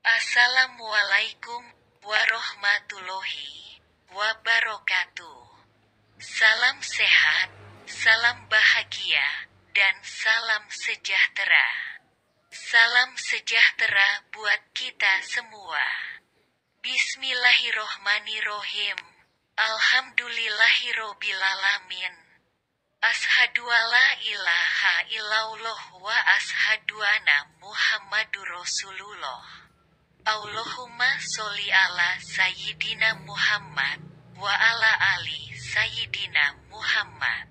Assalamualaikum warahmatullahi wabarakatuh. Salam sehat, salam bahagia, dan salam sejahtera. Salam sejahtera buat kita semua. Bismillahirrohmanirrohim. Alhamdulillahirobbilalamin. Ashhadu alla ilaha illallah wa ashhadu anna Muhammadur Rasulullah. Allahumma sholli ala Sayyidina Muhammad wa ala ali Sayyidina Muhammad.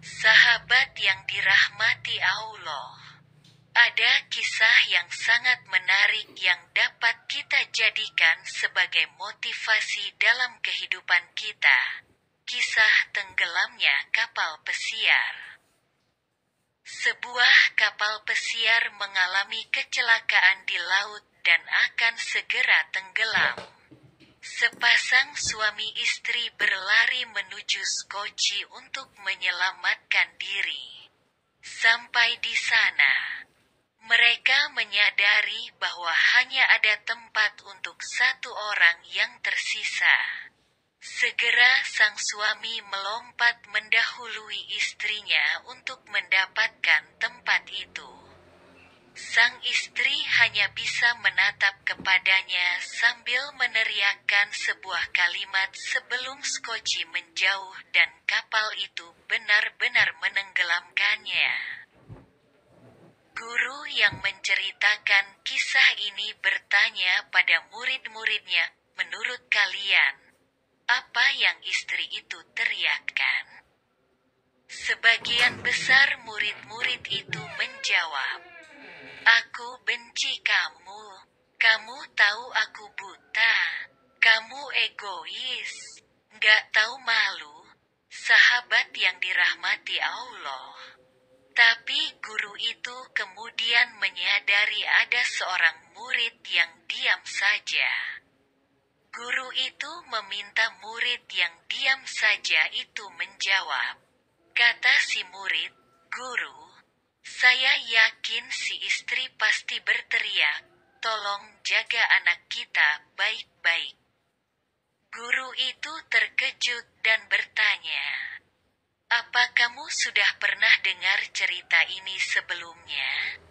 Sahabat yang dirahmati Allah. Ada kisah yang sangat menarik yang dapat kita jadikan sebagai motivasi dalam kehidupan kita. Kisah tenggelamnya kapal pesiar. Sebuah kapal pesiar mengalami kecelakaan di laut dan akan segera tenggelam. Sepasang suami istri berlari menuju Skoci untuk menyelamatkan diri. Sampai di sana, mereka menyadari bahwa hanya ada tempat untuk satu orang yang tersisa. Segera sang suami melompat mendahului istrinya untuk mendapatkan tempat itu. Sang istri hanya bisa menatap kepadanya sambil meneriakkan sebuah kalimat sebelum Skoci menjauh dan kapal itu benar-benar menenggelamkannya. Guru yang menceritakan kisah ini bertanya pada murid-muridnya, "Menurut kalian, apa yang istri itu teriakkan?" Sebagian besar murid-murid itu menjawab, "Aku benci kamu. Kamu tahu aku buta. Kamu egois. Gak tahu malu." Sahabat yang dirahmati Allah. Tapi guru itu kemudian menyadari ada seorang murid yang diam saja. Guru itu meminta murid yang diam saja itu menjawab. Kata si murid, "Guru, saya yakin si istri pasti berteriak, 'Tolong jaga anak kita baik-baik.'" Guru itu terkejut dan bertanya, "Apa kamu sudah pernah dengar cerita ini sebelumnya?"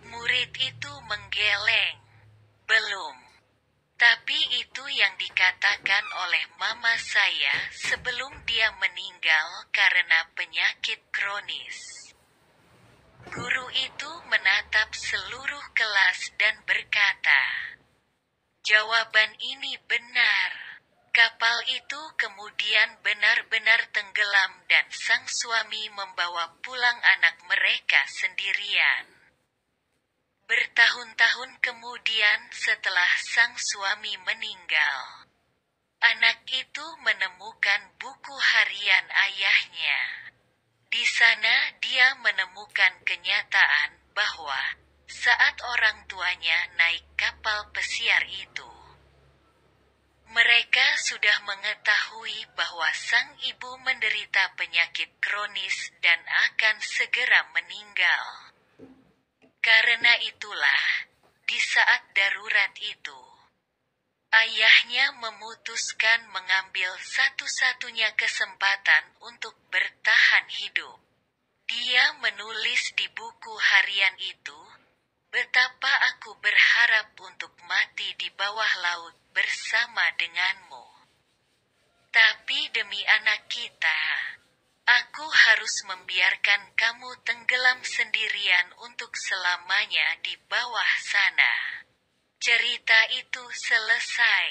Murid itu menggeleng. "Belum. Tapi itu yang dikatakan oleh mama saya sebelum dia meninggal karena penyakit kronis." Guru itu menatap seluruh kelas dan berkata, "Jawaban ini benar." Kapal itu kemudian benar-benar tenggelam dan sang suami membawa pulang anak mereka sendirian. Bertahun-tahun kemudian setelah sang suami meninggal, anak itu menemukan buku harian ayahnya. Di sana dia menemukan kenyataan bahwa saat orang tuanya naik kapal pesiar itu, mereka sudah mengetahui bahwa sang ibu menderita penyakit kronis dan akan segera meninggal. Karena itulah, di saat darurat itu, ayahnya memutuskan mengambil satu-satunya kesempatan untuk bertahan hidup. Dia menulis di buku harian itu, "Betapa aku berharap untuk mati di bawah laut bersama denganmu. Tapi demi anak kita, aku harus membiarkan kamu tenggelam sendirian untuk selamanya di bawah sana." Cerita itu selesai,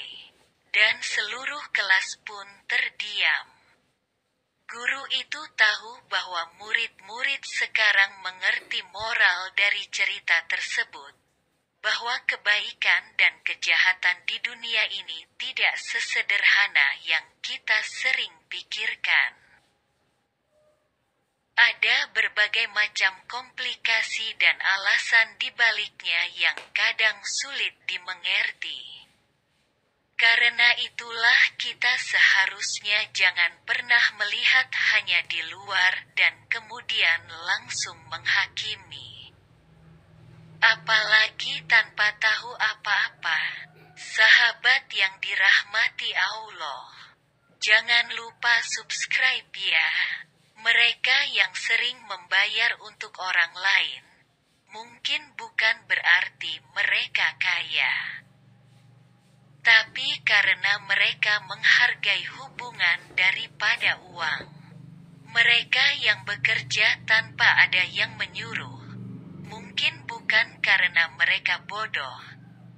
dan seluruh kelas pun terdiam. Guru itu tahu bahwa murid-murid sekarang mengerti moral dari cerita tersebut, bahwa kebaikan dan kejahatan di dunia ini tidak sesederhana yang kita sering pikirkan. Ada berbagai macam komplikasi dan alasan di baliknya yang kadang sulit dimengerti. Karena itulah kita seharusnya jangan pernah melihat hanya di luar dan kemudian langsung menghakimi. Apalagi tanpa tahu apa-apa. subscribe ya. Mereka yang sering membayar untuk orang lain, mungkin bukan berarti mereka kaya. Tapi karena mereka menghargai hubungan daripada uang. Mereka yang bekerja tanpa ada yang menyuruh, mungkin bukan karena mereka bodoh,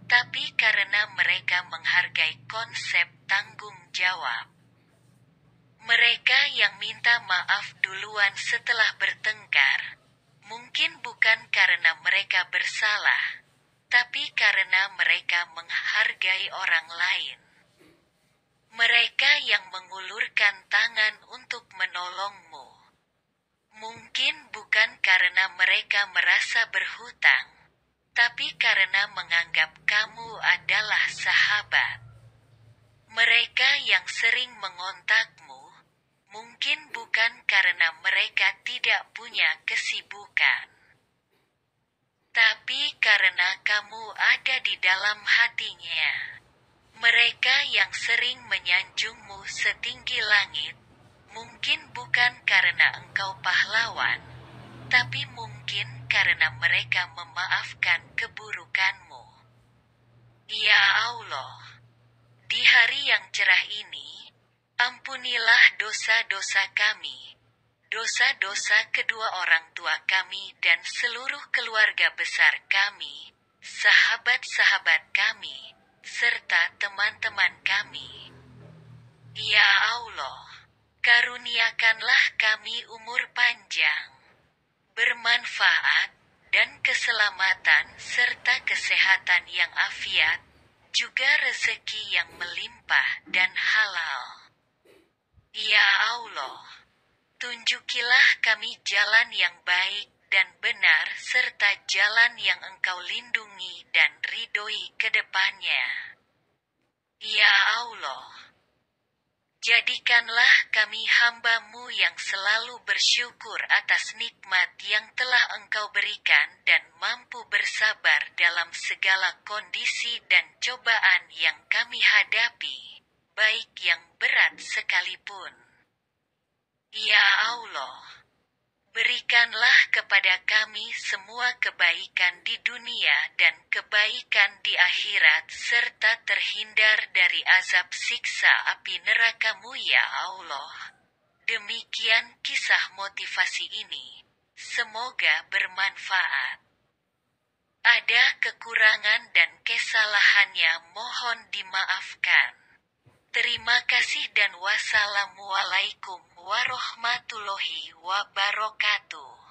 tapi karena mereka menghargai konsep tanggung jawab. Mereka yang minta maaf duluan setelah bertengkar, mungkin bukan karena mereka bersalah, tapi karena mereka menghargai orang lain. Mereka yang mengulurkan tangan untuk menolongmu, mungkin bukan karena mereka merasa berhutang, tapi karena menganggap kamu adalah sahabat. Mereka yang sering mengontakmu, mungkin bukan karena mereka tidak punya kesibukan, tapi karena kamu ada di dalam hatinya. Mereka yang sering menyanjungmu setinggi langit, mungkin bukan karena engkau pahlawan, tapi mungkin karena mereka memaafkan keburukanmu. Ya Allah, di hari yang cerah ini, ampunilah dosa-dosa kami, dosa-dosa kedua orang tua kami dan seluruh keluarga besar kami, sahabat-sahabat kami, serta teman-teman kami. Ya Allah, karuniakanlah kami umur panjang, bermanfaat, dan keselamatan serta kesehatan yang afiat, juga rezeki yang melimpah dan halal. Ya Allah, tunjukilah kami jalan yang baik dan benar serta jalan yang Engkau lindungi dan ridhoi ke depannya. Ya Allah, jadikanlah kami hamba-Mu yang selalu bersyukur atas nikmat yang telah Engkau berikan dan mampu bersabar dalam segala kondisi dan cobaan yang kami hadapi, baik yang berat sekalipun. Ya Allah, berikanlah kepada kami semua kebaikan di dunia dan kebaikan di akhirat serta terhindar dari azab siksa api neraka-Mu ya Allah. Demikian kisah motivasi ini. Semoga bermanfaat. Ada kekurangan dan kesalahannya mohon dimaafkan. Terima kasih dan wassalamualaikum warahmatullahi wabarakatuh.